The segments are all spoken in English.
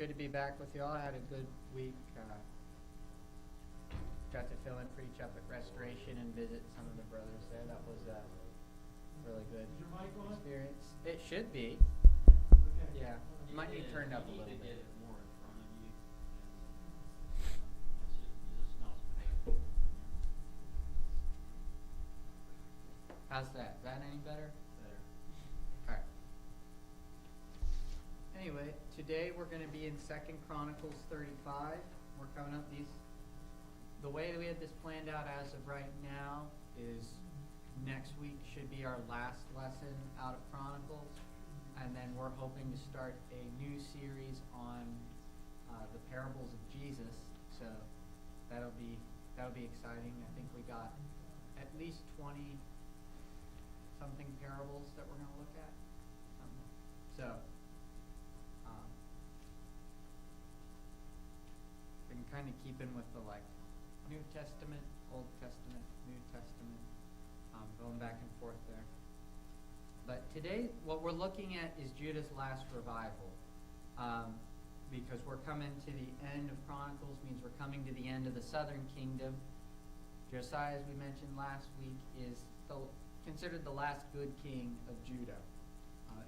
good to be back with you all. I had a good week. Got to fill in for each up at Restoration and visit some of the brothers there. That was a really good experience. It should be. Yeah, you might need turned up a little bit. How's that? Is that any better? Better. All right. Anyway, today we're going to be in 2 Chronicles 35. We're coming up the way that we had this planned out as of right now is next week should be our last lesson out of Chronicles, and then we're hoping to start a new series on the parables of Jesus. So that'll be exciting. I think we got at least 20 something parables that we're going to look at. So been kind of keeping with the New Testament, Old Testament, New Testament, going back and forth there. But today, what we're looking at is Judah's last revival, because we're coming to the end of Chronicles, means we're coming to the end of the southern kingdom. Josiah, as we mentioned last week, is considered the last good king of Judah.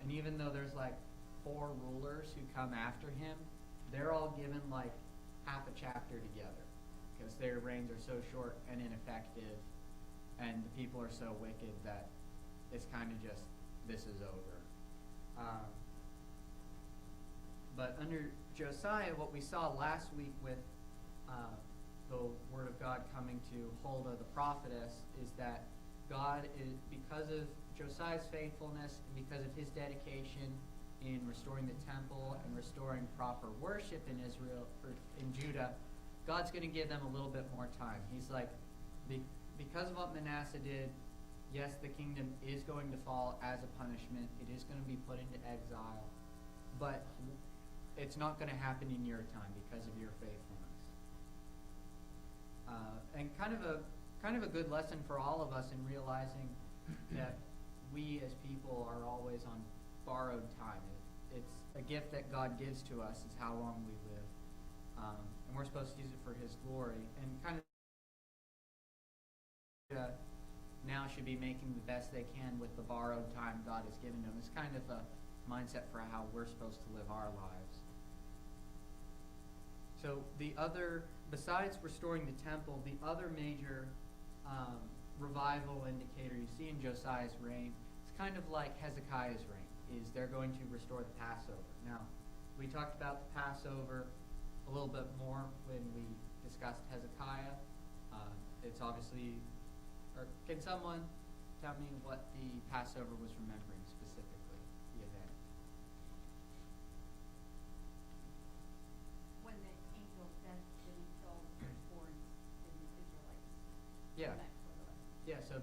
And even though there's 4 rulers who come after him, they're all given half a chapter together because their reigns are so short and ineffective, and the people are so wicked that it's kind of just, this is over. But under Josiah, what we saw last week with the word of God coming to Huldah the prophetess is that God is, because of Josiah's faithfulness and because of his dedication in restoring the temple and restoring proper worship in Israel, or in Judah, God's going to give them a little bit more time. He's like, because of what Manasseh did, yes, the kingdom is going to fall as a punishment. It is going to be put into exile, but it's not going to happen in your time because of your faithfulness. And kind of a good lesson for all of us in realizing that we as people are always on borrowed time. It's a gift that God gives to us, is how long we live. And we're supposed to use it for his glory. And kind of now should be making the best they can with the borrowed time God has given them. It's kind of a mindset for how we're supposed to live our lives. So besides restoring the temple, the other major revival indicator you see in Josiah's reign, it's kind of like Hezekiah's reign, is they're going to restore the Passover. Now, we talked about the Passover a little bit more when we discussed Hezekiah. It's obviously, or can someone tell me what the Passover was remembering specifically, the event? When the angel of death didn't kill the firstborn in the Israelites. Yeah. Yeah, so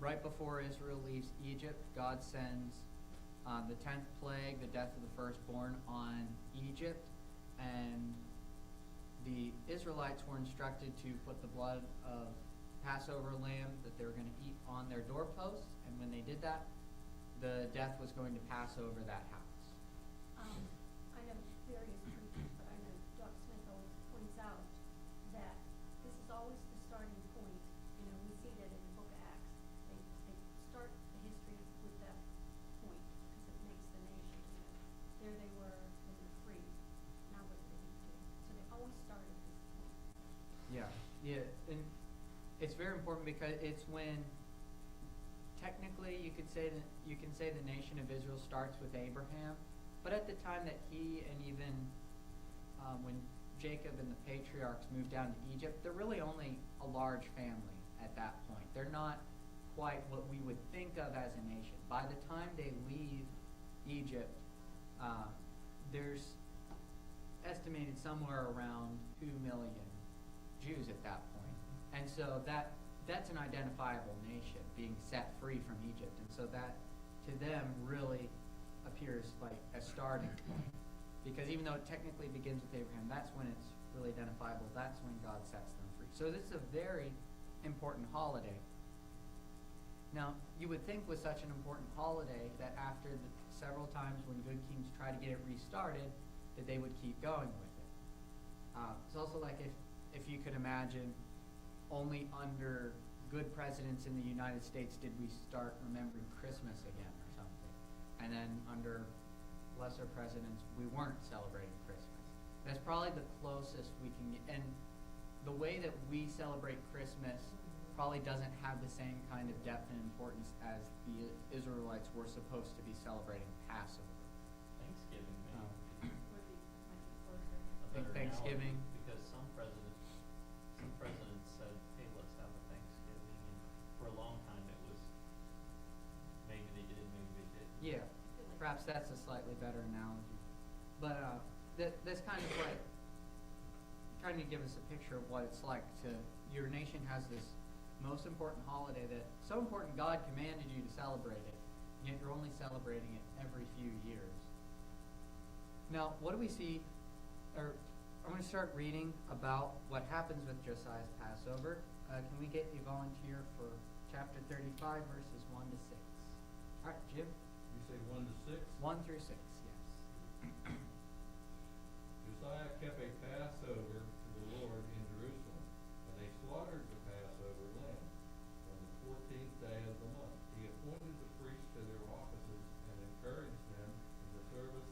right before Israel leaves Egypt, God sends the 10th plague, the death of the firstborn, on Egypt, and the Israelites were instructed to put the blood of Passover lamb that they were going to eat on their doorposts, and when they did that, the death was going to pass over that house. I know various preachers, but I know Doc Smith always points out that this is always the starting point. You know, we see that in the book of Acts. They start the history with that point because it makes the nation, you know, there they were, they were free. Now what do they need to do? So they always start at this point. Yeah, and it's very important because it's when technically you can say the nation of Israel starts with Abraham, but at the time that he and even when Jacob and the patriarchs moved down to Egypt, they're really only a large family at that point. They're not quite what we would think of as a nation. By the time they leave Egypt, there's estimated somewhere around 2 million Jews at that point. And so that's an identifiable nation being set free from Egypt. And so that to them really appears like a starting point. Because even though it technically begins with Abraham, that's when it's really identifiable. That's when God sets them free. So this is a very important holiday. Now, you would think with such an important holiday that after several times when good kings try to get it restarted, that they would keep going with it. It's also like if you could imagine, only under good presidents in the United States did we start remembering Christmas again or something. And then under lesser presidents, we weren't celebrating Christmas. That's probably the closest we can get. And the way that we celebrate Christmas probably doesn't have the same kind of depth and importance as the Israelites were supposed to be celebrating Passover. Thanksgiving Would be much closer. a better Thanksgiving. analogy, because some presidents said, hey, let's have a Thanksgiving, and for a long time it was maybe they did, maybe they didn't. Yeah, perhaps that's a slightly better analogy. But that's kind of like trying to give us a picture of what it's like to, your nation has this most important holiday that so important God commanded you to celebrate it, yet you're only celebrating it every few years. Now, what do we see, or I'm going to start reading about what happens with Josiah's Passover. Can we get a volunteer for chapter 35, verses 1 to 6? All right, Jim. You say 1 to 6? 1 through 6, yes. Josiah kept a Passover to the Lord in Jerusalem, and they slaughtered the Passover lamb on the 14th day of the month. He appointed the priests to their offices and encouraged them in the service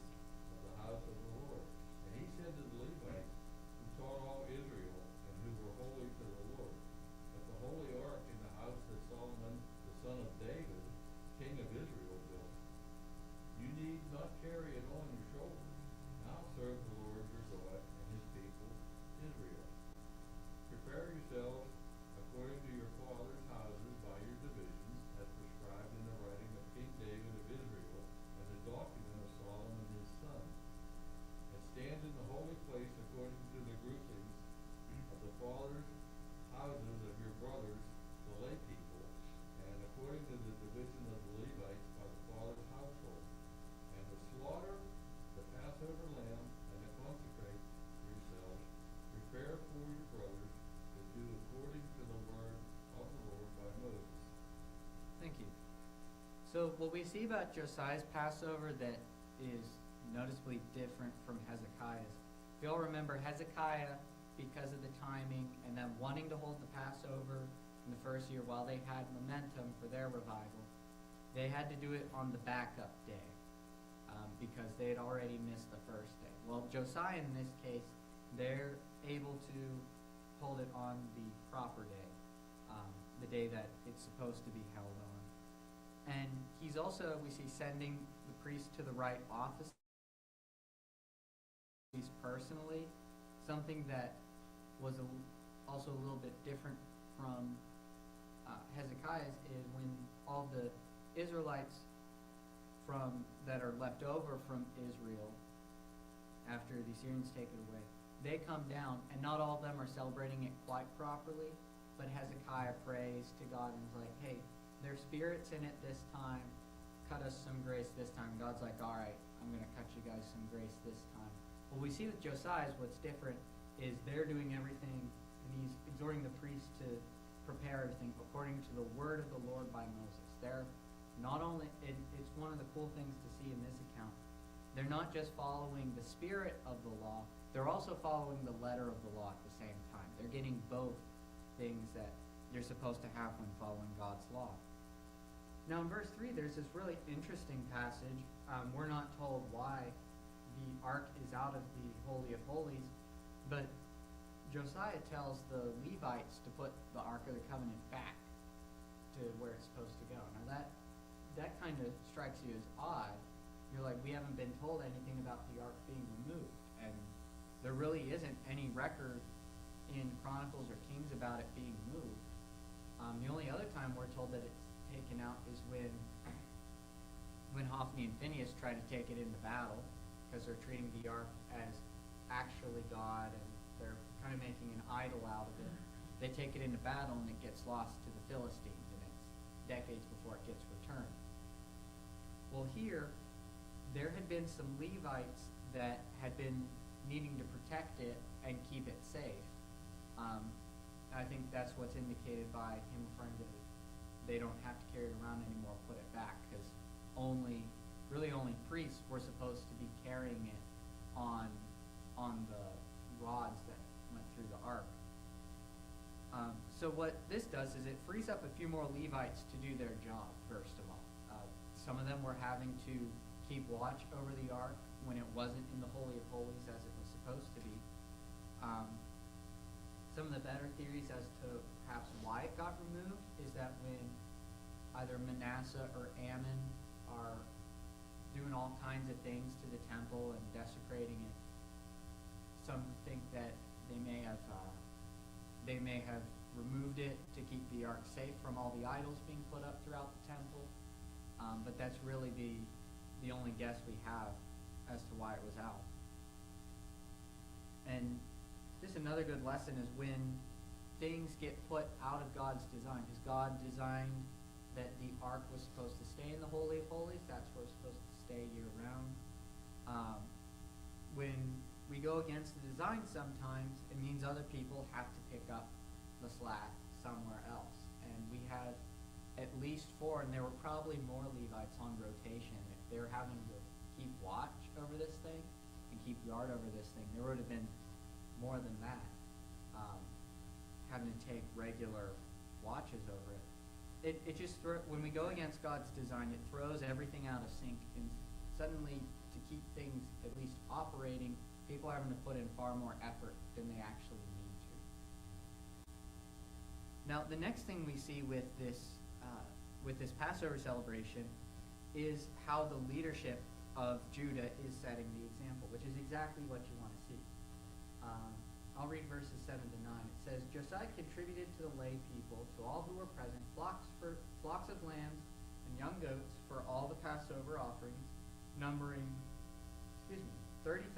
of the house of the Lord. And he said to the Levites, who taught all Israel and who were holy to the Lord, that the holy ark in the house that Solomon, the son of David, king of Israel, built, you need not carry it on your shoulders. Now serve the Lord your God and his people, Israel. Prepare yourselves according to your fathers' houses by your divisions, as prescribed in the writing of King David of Israel and the document of Solomon his son. And stand in the holy place according to the groupings of the fathers' houses of your brothers, the lay people, and according to the division of the Levites by the fathers' household. And to slaughter the Passover lamb and to consecrate yourselves, prepare for your brothers to do according to the word of the Lord by Moses. Thank you. So what we see about Josiah's Passover that is noticeably different from Hezekiah's. If you all remember, Hezekiah, because of the timing and them wanting to hold the Passover in the first year while they had momentum for their revival, they had to do it on the backup day because they had already missed the first day. Well, Josiah, in this case, they're able to hold it on the proper day, the day that it's supposed to be held on. And he's also, we see, sending the priest to the right office personally, something that was also a little bit different from Hezekiah's is when all the Israelites that are left over from Israel after the Syrians take it away, they come down, and not all of them are celebrating it quite properly, but Hezekiah prays to God and is like, hey, their spirit's in it this time, cut us some grace this time. God's like, all right, I'm going to cut you guys some grace this time. What we see with Josiah's, what's different is they're doing everything, and he's exhorting the priests to prepare everything according to the word of the Lord by Moses. They're not only, it's one of the cool things to see in this account, they're not just following the spirit of the law, they're also following the letter of the law at the same time. They're getting both things that you're supposed to have when following God's law. Now in verse 3, there's this really interesting passage. We're not told why the ark is out of the Holy of Holies, but Josiah tells the Levites to put the Ark of the Covenant back to where it's supposed to go. Now that kind of strikes you as odd. You're like, we haven't been told anything about the Ark being removed, and there really isn't any record in Chronicles or Kings about it being moved. The only other time we're told that it's taken out is when Hophni and Phinehas try to take it into battle, because they're treating the Ark as actually God, and they're kind of making an idol out of it. They take it into battle, and it gets lost to the Philistines, and it's decades before it gets returned. Well, here, there had been some Levites that had been needing to protect it and keep it safe. I think that's what's indicated by him referring to they don't have to carry it around anymore, put it back, because only priests were supposed to be carrying it on the rods that went through the ark. So what this does is it frees up a few more Levites to do their job, first of all. Some of them were having to keep watch over the ark when it wasn't in the Holy of Holies as it was supposed to be. Some of the better theories as to perhaps why it got removed is that when either Manasseh or Ammon are doing all kinds of things to the temple and desecrating it, some think that they may have removed it to keep the ark safe from all the idols being put up throughout the temple. But that's really the only guess we have as to why it was out. And just another good lesson is when things get put out of God's design, because God designed that the ark was supposed to stay in the Holy of Holies. That's where it's supposed to stay year-round. When we go against the design sometimes, it means other people have to pick up the slack somewhere else. And we had at least 4, and there were probably more Levites on rotation. If they're having to keep watch over this thing and keep guard over this thing, there would have been more than that, having to take regular watches over it. It just when we go against God's design, it throws everything out of sync, and suddenly to keep things at least operating, people are having to put in far more effort than they actually need to. Now, the next thing we see with this Passover celebration is how the leadership of Judah is setting the example, which is exactly what you want to see. I'll read verses 7 to 9. It says, Josiah contributed to the lay people, to all who were present, flocks of lambs and young goats for all the Passover offerings, numbering 30,000,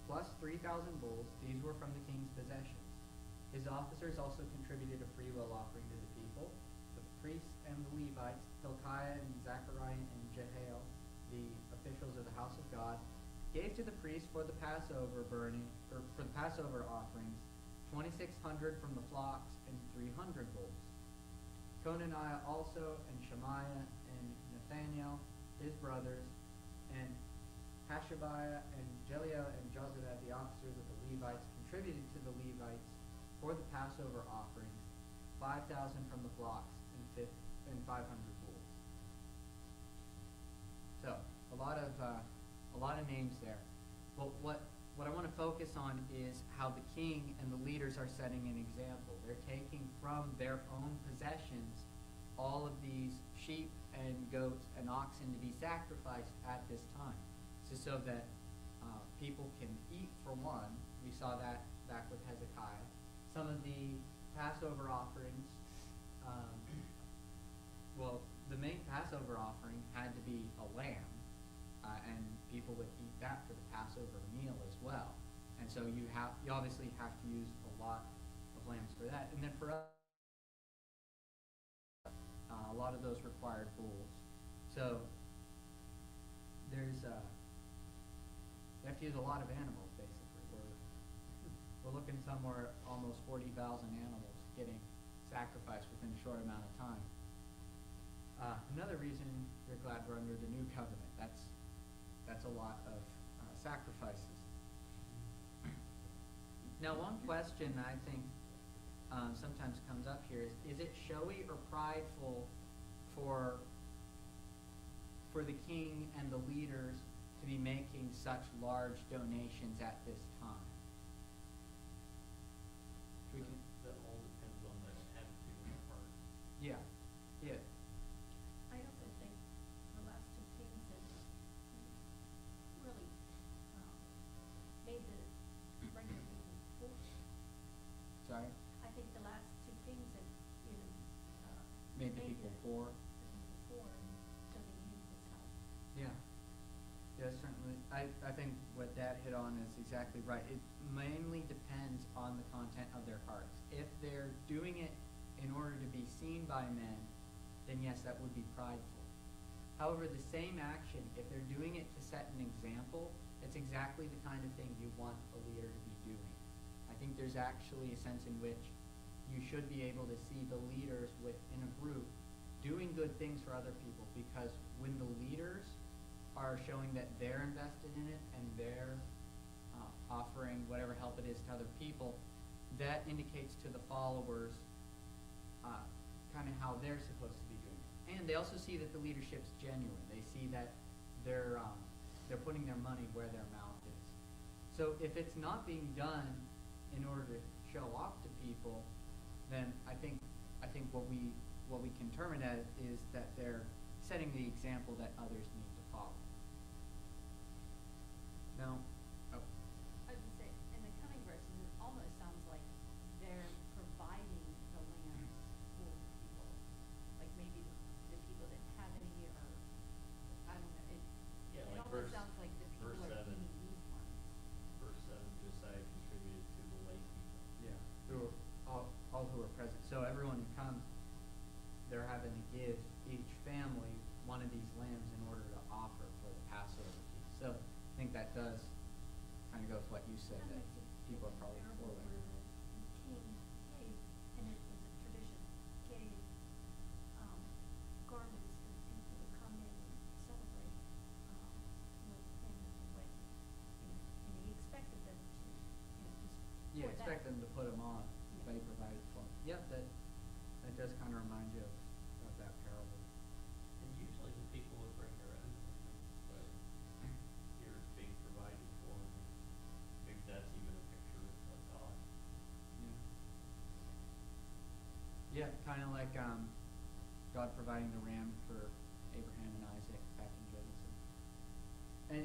plus 3,000 bulls. These were from the king's possessions. His officers also contributed a freewill offering to the people. The priests and the Levites, Hilkiah and Zechariah and Jehiel, the officials of the house of God, gave to the priests for the Passover offerings 2,600 from the flocks and 300 bulls. Conaniah also, and Shemaiah and Nathaniel, his brothers, and Hashabiah and Jeliel and Jozabad, the officers of the Levites, contributed to the Levites for the Passover offerings 5,000 from the flocks and 500 bulls. So a lot of names there. But what I want to focus on is how the king and the leaders are setting an example. They're taking from their own possessions all of these sheep and goats and oxen to be sacrificed at this time, so that people can eat, for one. We saw that back with Hezekiah. Some of the Passover offerings, the main Passover offering had to be a lamb, and people would eat that for the Passover meal as well. And so you obviously have to use a lot of lambs for that. And then for us, a lot of those required bulls. So we have to use a lot of animals, basically. We're looking somewhere almost 40,000 animals getting sacrificed within a short amount of time. Another reason you're glad we're under the new covenant. That's a lot of sacrifices. Now, one question I think sometimes comes up here is it showy or prideful for the king and the leaders to be making such large donations at this time? That all depends on the attitude and the heart. Yeah. I also think the last 2 kings have really made the regular people poor. Sorry? I think the last 2 kings have, Made the people poor. poor, and so they need this help. Yeah. Yeah, certainly. I think what Dad hit on is exactly right. It mainly depends on the content of their hearts. If they're doing it in order to be seen by men, then yes, that would be prideful. However, the same action, if they're doing it to set an example, it's exactly the kind of thing you want a leader to be doing. I think there's actually a sense in which you should be able to see the leaders within a group doing good things for other people, because when the leaders are showing that they're invested in it and they're offering whatever help it is to other people, that indicates to the followers kind of how they're supposed to be doing it. And they also see that the leadership's genuine. They see that they're putting their money where their mouth is. So if it's not being done in order to show off to people, then I think what we can term it as is that they're setting the example that others need to follow. Now, I was gonna say, in the coming verses, it almost sounds like they're providing the lands for the people. Like maybe the people didn't have any, or, I don't know, Yeah, it like almost verse- sounds like the people verse are 7. eating these ones. Verse 7, Josiah contributed to the lay people. yeah, who are all who are present. So everyone who comes, they're having to give each family one of these lambs in order to offer for the Passover feast. So I think that does kind of go with what you said, Kind of that makes it people are like probably a parable for where that. the king gave, and it was a tradition, gave garments for the people to come in and celebrate with him at the wedding. And he expected them to, just Yeah, pour that. expect them to put them on, Yeah. but he provided for them. Yep, that does kind of remind you of that parable. And usually the people would bring their own lambs, but here it's being provided for them. Maybe that's even a picture of God. Yeah, kind of like God providing the ram for Abraham and Isaac back in Genesis. And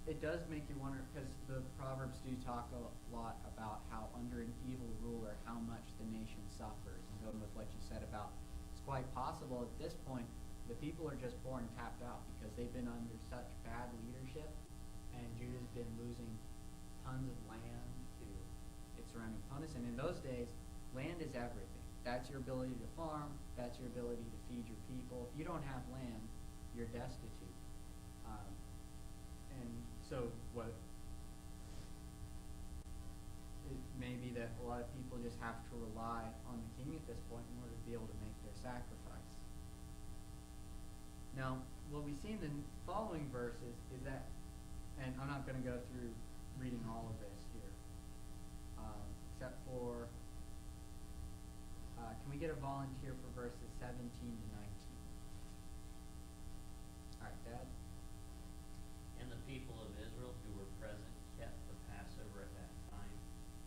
it does make you wonder, because the Proverbs do talk a lot about how under an evil ruler, how much the nation suffers. And going with what you said about, it's quite possible at this point, the people are just born tapped out because they've been under such bad leadership, and Judah's been losing tons of land to its surrounding opponents. And in those days, land is everything. That's your ability to farm. That's your ability to feed your people. If you don't have land, you're destitute. And so it may be that a lot of people just have to rely on the king at this point in order to be able to make their sacrifice. Now, what we see in the following verses is that, and I'm not going to go through reading all of this here, except for, can we get a volunteer for verses 17 to 19? All right, Dad? And the people of Israel who were present kept the Passover at that time,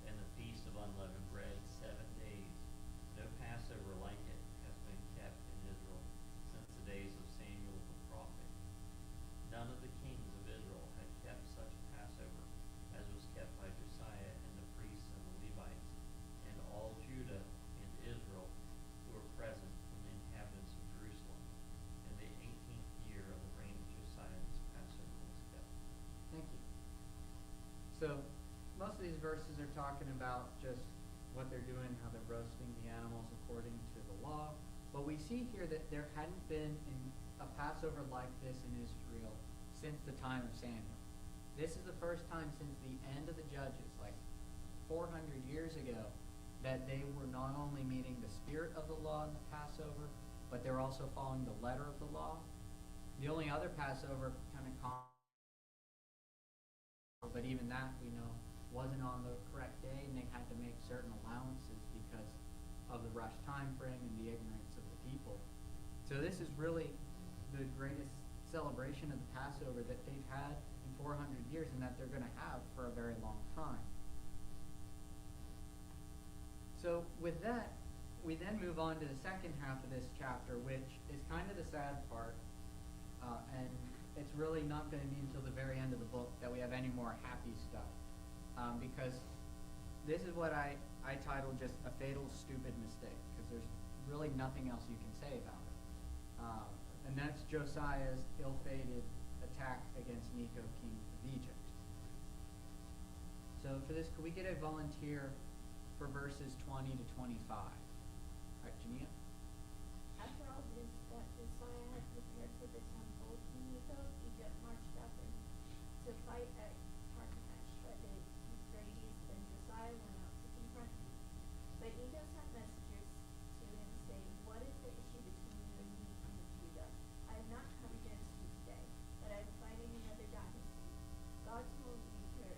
and the feast of unleavened bread 7 days. No Passover like it has been kept in Israel since the days of Samuel the prophet. None of the kings of Israel had kept such a Passover as was kept by Josiah and the priests and the Levites, and all Judah and Israel who were present from the inhabitants of Jerusalem. In the 18th year of the reign of Josiah, this Passover was kept. Thank you. So, most of these verses are talking about just what they're doing, how they're roasting the animals according to the law. But we see here that there hadn't been a Passover like this in Israel since the time of Samuel. This is the first time since the end of the Judges, like 400 years ago, that they were not only meeting the spirit of the law in the Passover, but they're also following the letter of the law. The only other Passover kind of but even that we know wasn't on the correct day, and they had to make certain allowances because of the rush time frame and the ignorance of the people. So this is really the greatest celebration of the Passover that they've had in 400 years, and that they're going to have for a very long time. So with that, we then move on to the second half of this chapter, which is kind of the sad part, and it's really not going to be until the very end of the book that we have any more happy stuff, because this is what I titled just a fatal, stupid mistake, because there's really nothing else you can say about it. And that's Josiah's ill-fated attack against Necho, king of Egypt. So for this, could we get a volunteer for verses 20 to 25? All right, Jania? After all this that Josiah had prepared for the temple, King Necho of Egypt marched up and to fight at Carchemish. But the Euphrates, and Josiah went out to confront him. But Necho sent messengers to him, saying, "What is the issue between you and me, king of Judah? I have not come against you today, but I am fighting another dynasty. God told me to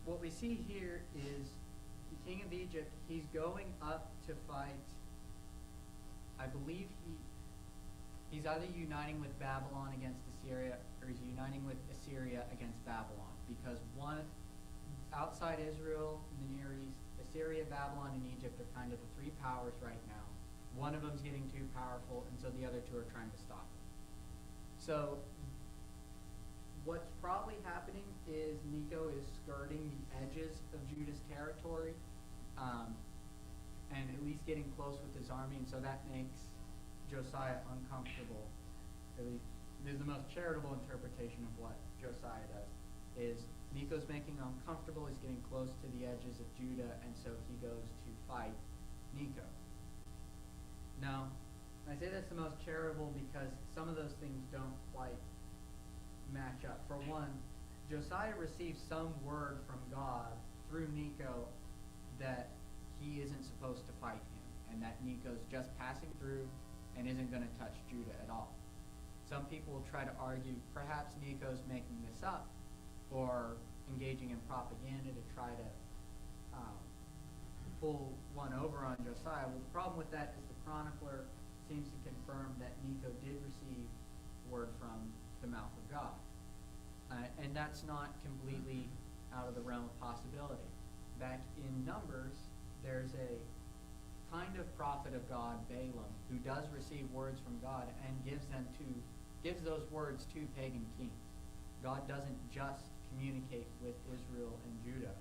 what we see here is the king of Egypt, he's going up to fight. I believe he's either uniting with Babylon against Assyria, or he's uniting with Assyria against Babylon, because one outside Israel in the Near East, Assyria, Babylon, and Egypt are kind of the three powers right now. One of them's getting too powerful, and so the other two are trying to stop him. So what's probably happening is Necho is skirting the edges of Judah's territory, and at least getting close with his army, and so that makes Josiah uncomfortable. At least this is the most charitable interpretation of what Josiah does, is Necho's making him uncomfortable, he's getting close to the edges of Judah, and so he goes to fight Necho. Now, I say that's the most charitable because some of those things don't quite match up. For one, Josiah receives some word from God through Necho that he isn't supposed to fight him, and that Necho's just passing through and isn't going to touch Judah at all. Some people will try to argue perhaps Necho's making this up or engaging in propaganda to try to pull one over on Josiah. Well, the problem with that is the chronicler seems to confirm that Necho did receive word from the mouth of God. And that's not completely out of the realm of possibility. Back in Numbers, there's a kind of prophet of God, Balaam, who does receive words from God and gives those words to pagan kings. God doesn't just communicate with Israel and Judah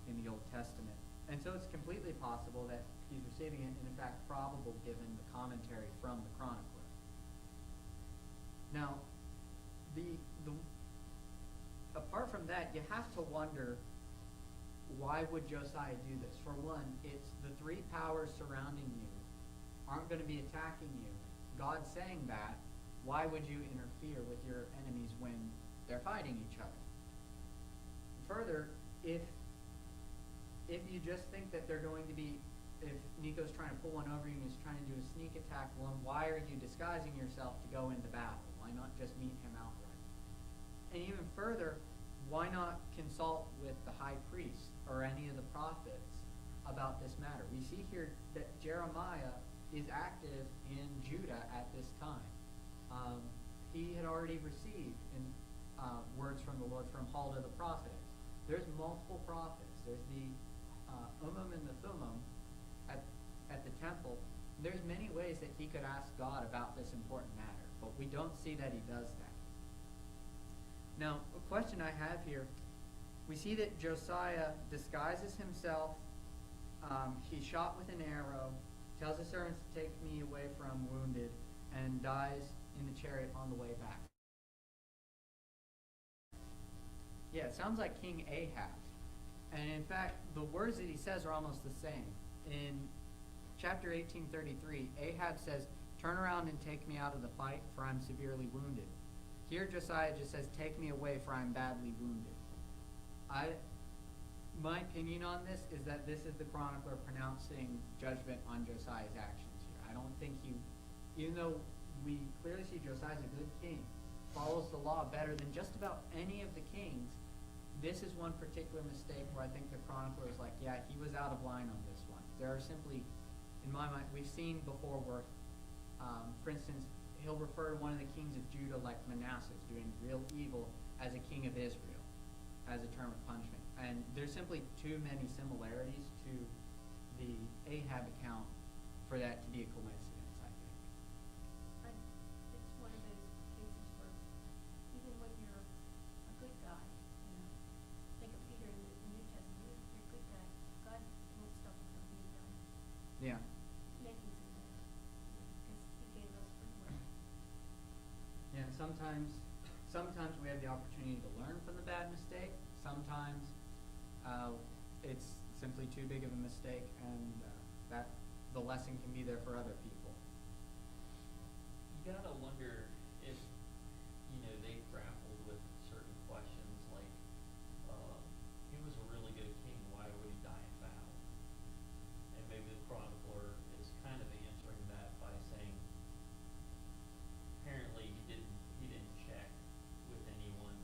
in the Old Testament. And so it's completely possible that he's receiving it, and in fact probable given the commentary from the chronicler. Now, apart from that, you have to wonder, why would Josiah do this? For one, it's the three powers surrounding you aren't going to be attacking you. God's saying that. Why would you interfere with your enemies when they're fighting each other? Further, if you just think that they're going to be, if Necho's trying to pull one over you and he's trying to do a sneak attack, well, why are you disguising yourself to go into battle? Why not just meet him outright? And even further, why not consult with the high priest or any of the prophets about this matter? We see here that Jeremiah is active in Judah at this time. He had already received words from the Lord from Huldah the prophetess. There's multiple prophets. There's the Ummim and the Thummim at the temple. There's many ways that he could ask God about this important matter, but we don't see that he does that. Now, a question I have here, we see that Josiah disguises himself. He's shot with an arrow, tells his servants to take me away from wounded, and dies in the chariot on the way back. Yeah, it sounds like King Ahab. And in fact, the words that he says are almost the same. In chapter 18:33, Ahab says, "Turn around and take me out of the fight, for I'm severely wounded." Here Josiah just says, "Take me away, for I'm badly wounded." My opinion on this is that this is the chronicler pronouncing judgment on Josiah's actions here. I don't think even though we clearly see Josiah's a good king, follows the law better than just about any of the kings, this is one particular mistake where I think the chronicler is like, yeah, he was out of line on this one. There are simply, in my mind, we've seen before where, for instance, he'll refer to one of the kings of Judah like Manasseh, doing real evil, as a king of Israel, as a term of punishment. And there's simply too many similarities to the Ahab account for that to be a coincidence, I think. It's one of those cases where even when you're a good guy, think of Peter in the New Testament, you're a good guy, God won't stop him from being done. Yeah. Making some better, because he gave us free will. Yeah, sometimes we have the opportunity to learn from the bad mistake. Sometimes it's simply too big of a mistake, and that the lesson can be there for other people. You gotta wonder if, they grappled with certain questions like, he was a really good king, why would he die in battle? And maybe the chronicler is kind of answering that by saying, apparently he didn't check with anyone.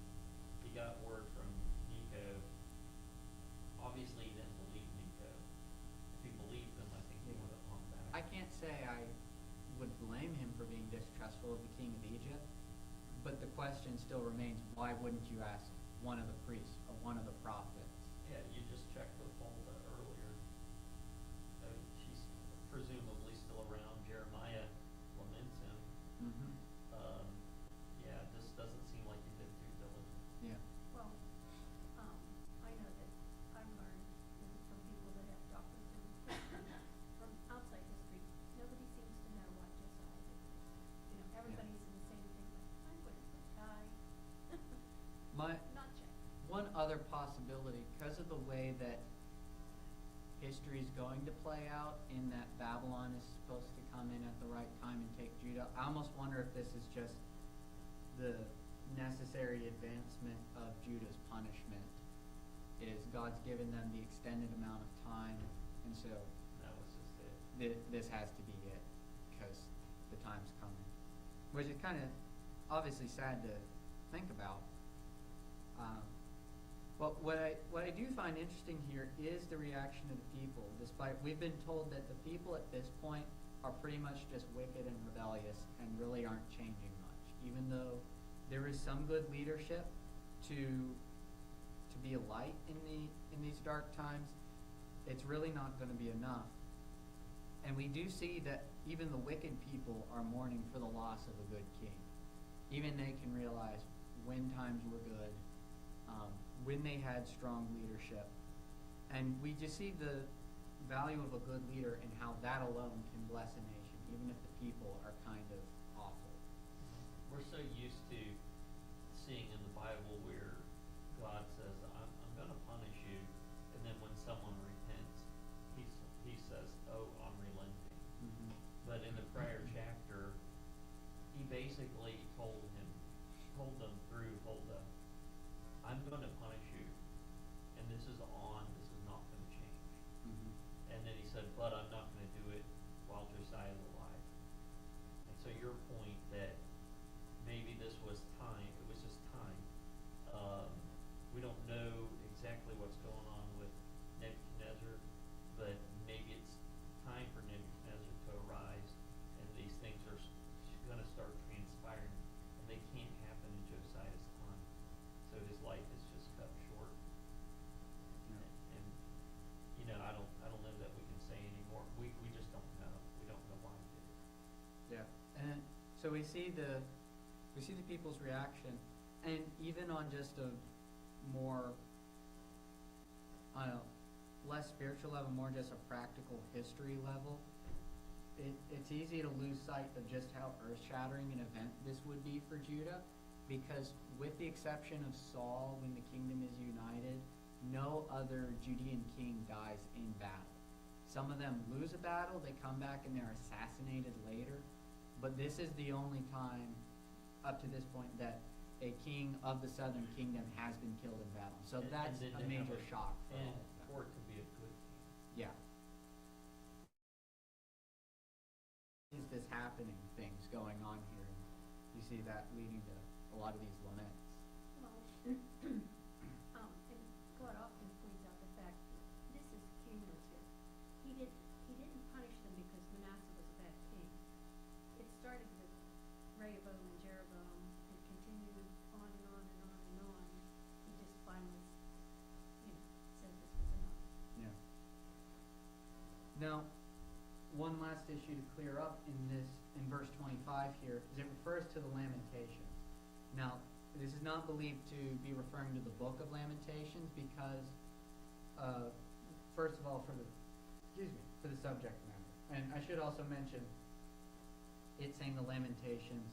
He got word from Necho, say I would blame him for being distrustful of the king of Egypt, but the question still remains, why wouldn't you ask one of the priests or one of the prophets? Yeah, you just checked with Huldah earlier. She's presumably still around. Jeremiah laments him. Mm-hmm. Yeah, it just doesn't seem like you did due diligence. Yeah. Well, I know that I've learned from people that have doctors in history, from outside history, nobody seems to know what Josiah did. You know, everybody's in the same thing, like, I'm going to die. Not check. One other possibility, because of the way that history is going to play out, in that Babylon is supposed to come in at the right time and take Judah, I almost wonder if this is just the necessary advancement of Judah's punishment. Is God's given them the extended amount of time, and so That was just it. this has to be it, because the time's coming. Which is kind of obviously sad to think about. But what I do find interesting here is the reaction of the people. Despite we've been told that the people at this point are pretty much just wicked and rebellious and really aren't changing much, even though there is some good leadership to be a light in these dark times. It's really not going to be enough. And we do see that even the wicked people are mourning for the loss of a good king. Even they can realize when times were good, when they had strong leadership. And we just see the value of a good leader and how that alone can bless a nation, even if the people are kind of awful. We're so used to seeing in the Bible where God says, I'm going to punish you, and then when someone repents, he says, oh, I'm relenting. Mm-hmm. But in the prior chapter, he basically told them through Huldah, I'm going to punish you, and this is not going to change. Mm-hmm. And then he said, but I'm not going to do it while Josiah is alive. And so your point that maybe this was time, it was just time. We don't know exactly what's going on with Nebuchadnezzar, but maybe it's time for Nebuchadnezzar to arise, and these things are going to start transpiring, and they can't happen in Josiah's time. So his life is just cut short. Yeah. And you know, I don't know that we can say anymore. We just don't know. We don't know why he did it. Yeah, and so we see the people's reaction, and even on just a more, I don't know, less spiritual level, more just a practical history level, it's easy to lose sight of just how earth-shattering an event this would be for Judah, because with the exception of Saul, when the kingdom is united, no other Judean king dies in battle. Some of them lose a battle, they come back and they're assassinated later, but this is the only time up to this point that a king of the southern kingdom has been killed in battle. So And- that's and then a they have major shock for and all of them. for it to be a good king. Yeah. Is this happening things going on here? And you see that leading to a lot of these laments. Well, and God often points out the fact that this is cumulative. He didn't punish them because Manasseh was a bad king. It started with Rehoboam and Jeroboam and continued on and on and on and on. He just finally, said this was enough. Yeah. Now, one last issue to clear up in verse 25 here is it refers to the Lamentations. Now, this is not believed to be referring to the Book of Lamentations because, first of all, for the subject matter. And I should also mention, it's saying the Lamentations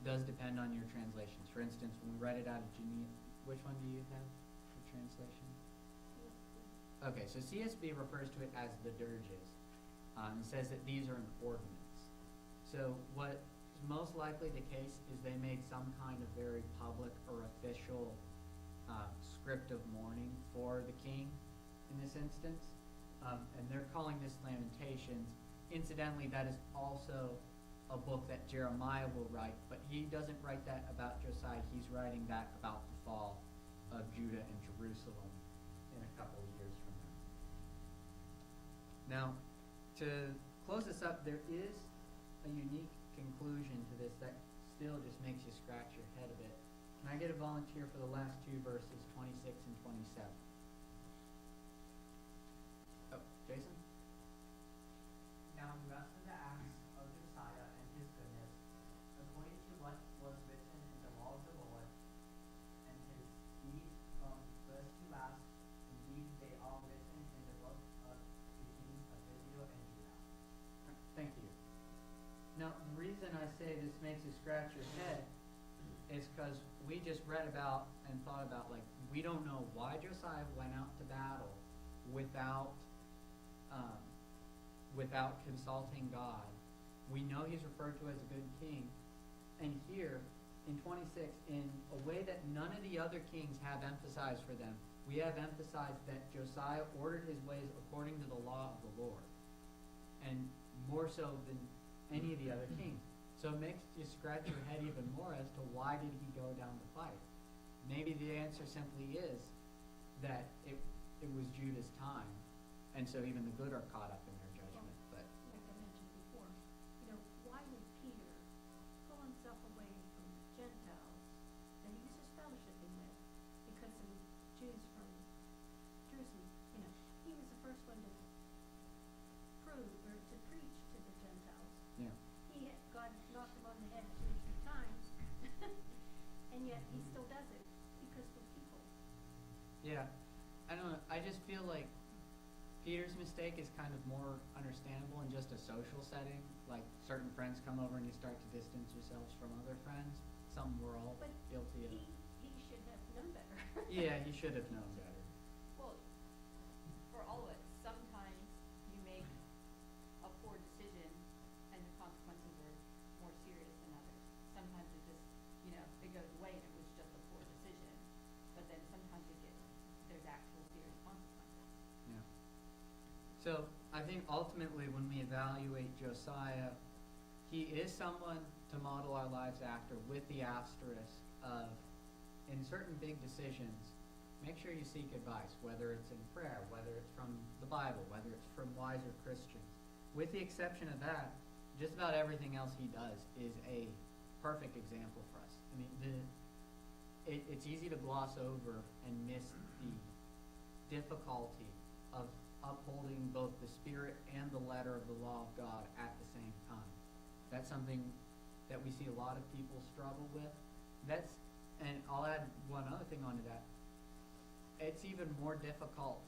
does depend on your translations. For instance, when we read it out of Geneva, which one do you have for translation? Okay, so CSB refers to it as the dirges, and says that these are an ordinance. So what is most likely the case is they made some kind of very public or official script of mourning for the king in this instance, and they're calling this Lamentations. Incidentally, that is also a book that Jeremiah will write, but he doesn't write that about Josiah. He's writing that about the fall of Judah and Jerusalem in a couple of years from now. Now, to close this up, there is a unique conclusion to this that still just makes you scratch your head a bit. Can I get a volunteer for the last two verses, 26 and 27? Oh, Jason? Now the rest of the acts of Josiah and his goodness, according to what was written in the law of the Lord, and his deeds from first to last, indeed they are written in the book of the kings of Israel and Judah. Thank you. Now, the reason I say this makes you scratch your head is because we just read about and thought about, like, we don't know why Josiah went out to battle without consulting God. We know he's referred to as a good king. And here, in 26, in a way that none of the other kings have emphasized for them, we have emphasized that Josiah ordered his ways according to the law of the Lord. And more so than any of the other kings. So it makes you scratch your head even more as to why did he go down to fight. Maybe the answer simply is that it was Judah's time, and so even the good are caught up in their judgment. But Like I mentioned before, why would Peter pull himself away from the Gentiles that he was just fellowshipping with because some Jews from Jerusalem, he was the first one to prove or to preach to the Gentiles. yeah. God knocked him on the head 2 or 3 times, and yet he still does it because we're people. Yeah, I don't know. I just feel like Peter's mistake is kind of more understandable in just a social setting. Like certain friends come over and you start to distance yourselves from other friends. Something we're all But guilty of. he should have known better. Yeah, he should have known better. Well, for all of it, sometimes you make a poor decision and the consequences are more serious than others. Sometimes it just, it goes away and it was just a poor decision. But then sometimes there's actual serious consequences. Yeah. So I think ultimately when we evaluate Josiah, he is someone to model our lives after, with the asterisk of, in certain big decisions, make sure you seek advice, whether it's in prayer, whether it's from the Bible, whether it's from wiser Christians. With the exception of that, just about everything else he does is a perfect example for us. I mean, it's easy to gloss over and miss the difficulty of upholding both the spirit and the letter of the law of God at the same time. That's something that we see a lot of people struggle with. And I'll add one other thing onto that. It's even more difficult,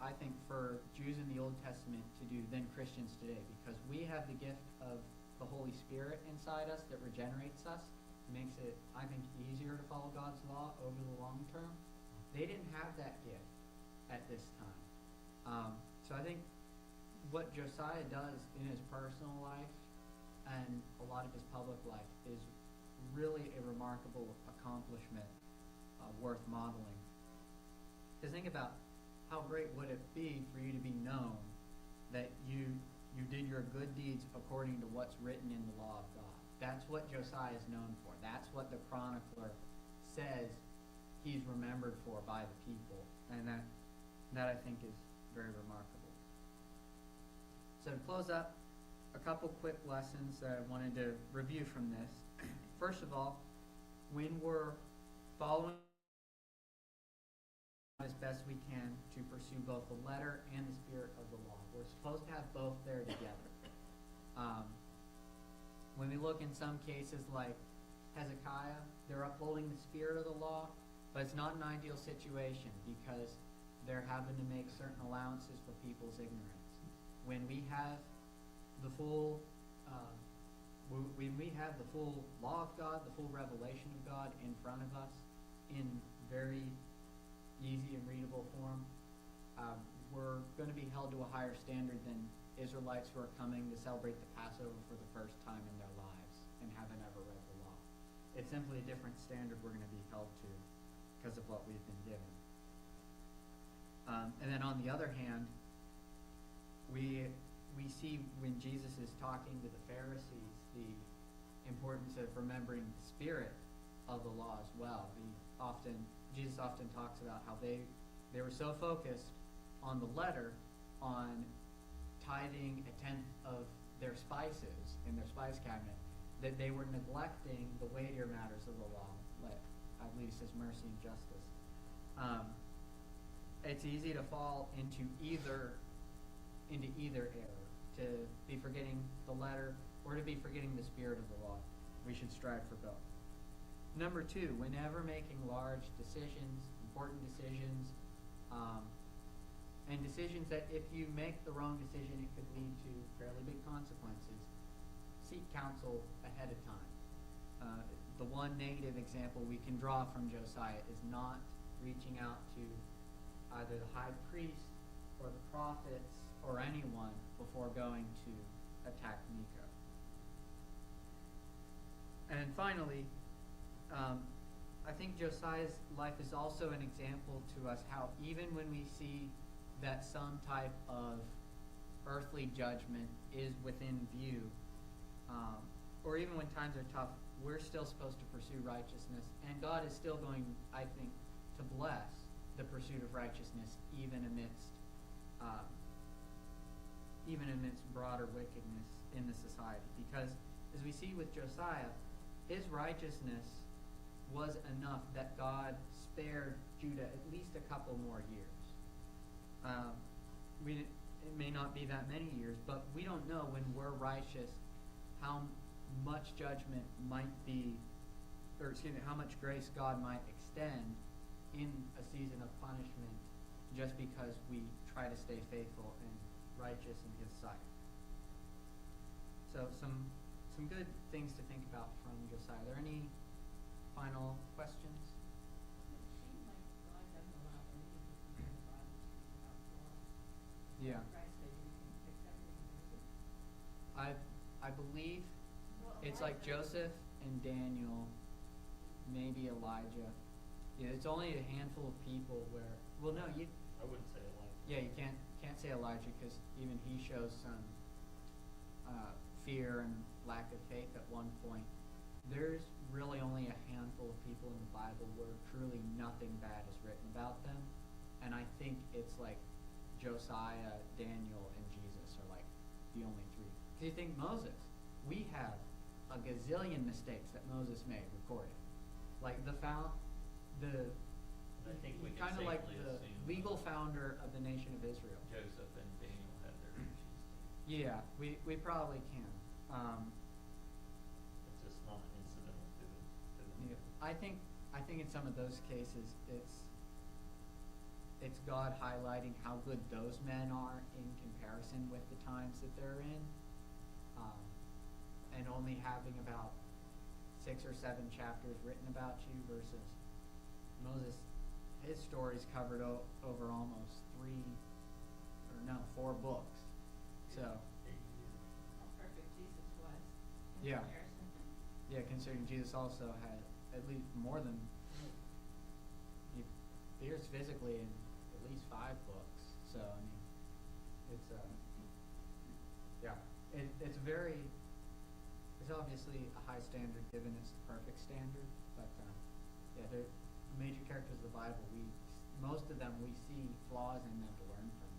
I think, for Jews in the Old Testament to do than Christians today, because we have the gift of the Holy Spirit inside us that regenerates us. It makes it, I think, easier to follow God's law over the long term. They didn't have that gift at this time. So I think what Josiah does in his personal life and a lot of his public life is really a remarkable accomplishment worth modeling. Because think about how great would it be for you to be known that you did your good deeds according to what's written in the law of God. That's what Josiah is known for. That's what the chronicler says he's remembered for by the people. And that I think is very remarkable. So to close up, a couple quick lessons that I wanted to review from this. First of all, when we're following as best we can to pursue both the letter and the spirit of the law. We're supposed to have both there together. When we look in some cases like Hezekiah, they're upholding the spirit of the law, but it's not an ideal situation because they're having to make certain allowances for people's ignorance. When we have the full law of God, the full revelation of God in front of us in very easy and readable form, we're going to be held to a higher standard than Israelites who are coming to celebrate the Passover for the first time in their lives and haven't ever read the law. It's simply a different standard we're going to be held to because of what we've been given. And then on the other hand, we see when Jesus is talking to the Pharisees the importance of remembering the spirit of the law as well. Jesus often talks about how they were so focused on the letter, on tithing a tenth of their spices in their spice cabinet, that they were neglecting the weightier matters of the law, like I believe it says mercy and justice. It's easy to fall into either error, to be forgetting the letter or to be forgetting the spirit of the law. We should strive for both. Number two, whenever making large decisions, important decisions, and decisions that if you make the wrong decision, it could lead to fairly big consequences, seek counsel ahead of time. The one negative example we can draw from Josiah is not reaching out to either the high priest or the prophets or anyone before going to attack Necho. And finally, I think Josiah's life is also an example to us how even when we see that some type of earthly judgment is within view, or even when times are tough, we're still supposed to pursue righteousness, and God is still going, I think, to bless the pursuit of righteousness even amidst broader wickedness in the society. Because as we see with Josiah, his righteousness was enough that God spared Judah at least a couple more years. It may not be that many years, but we don't know when we're righteous how much judgment might be, or excuse me, how much grace God might extend in a season of punishment just because we try to stay faithful and righteous in His sight. So some good things to think about from Josiah. Are there any final questions? It seemed like God doesn't allow anything to be in the Bible to be without law. Yeah. Christ said you can fix everything, does it? I believe Well, it's like Elijah- Joseph and Daniel, maybe Elijah. Yeah, it's only a handful of people where, well, no, I wouldn't say Elijah. yeah, you can't say Elijah because even he shows some fear and lack of faith at one point. There's really only a handful of people in the Bible where truly nothing bad is written about them, and I think it's like Josiah, Daniel, and Jesus are like the only three. Because you think Moses, we have a gazillion mistakes that Moses made recorded, like I think we can kind of like safely the assume legal founder of the nation of Israel. Joseph and Daniel had their issues too. Yeah, we probably can. It's just not incidental to them. Yeah, I think in some of those cases it's God highlighting how good those men are in comparison with the times that they're in, and only having about 6 or 7 chapters written about you versus Moses. His story's covered over almost 4 books. So How perfect Jesus was in Yeah. comparison. yeah, considering Jesus also had at least more than he appears physically in at least 5 books. So I mean, it's it's obviously a high standard given it's the perfect standard, but they're major characters of the Bible. Most of them we see flaws in them to learn from.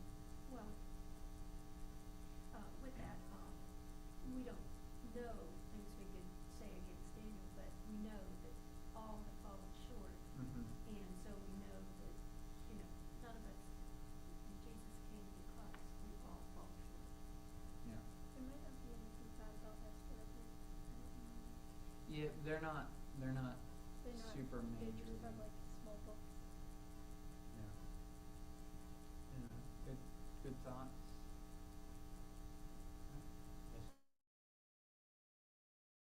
Well, with that, we don't know, I guess we could say against Daniel, but we know that all have fallen short. Mm-hmm. And so we know that, none of us, when Jesus came because we all fall short. Yeah. There might not be anything bad about Esther. Yeah, they're not They're not, super they major. just have like small books. Yeah. Good thoughts.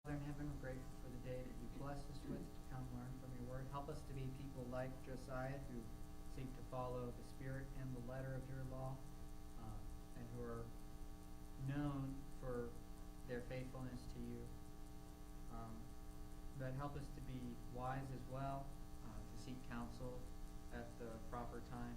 Father in heaven, we're grateful for the day that you blessed us with to come learn from your word. Help us to be people like Josiah who seek to follow the spirit and the letter of your law, and who are known for their faithfulness to you. That help us to be wise as well, to seek counsel at the proper time.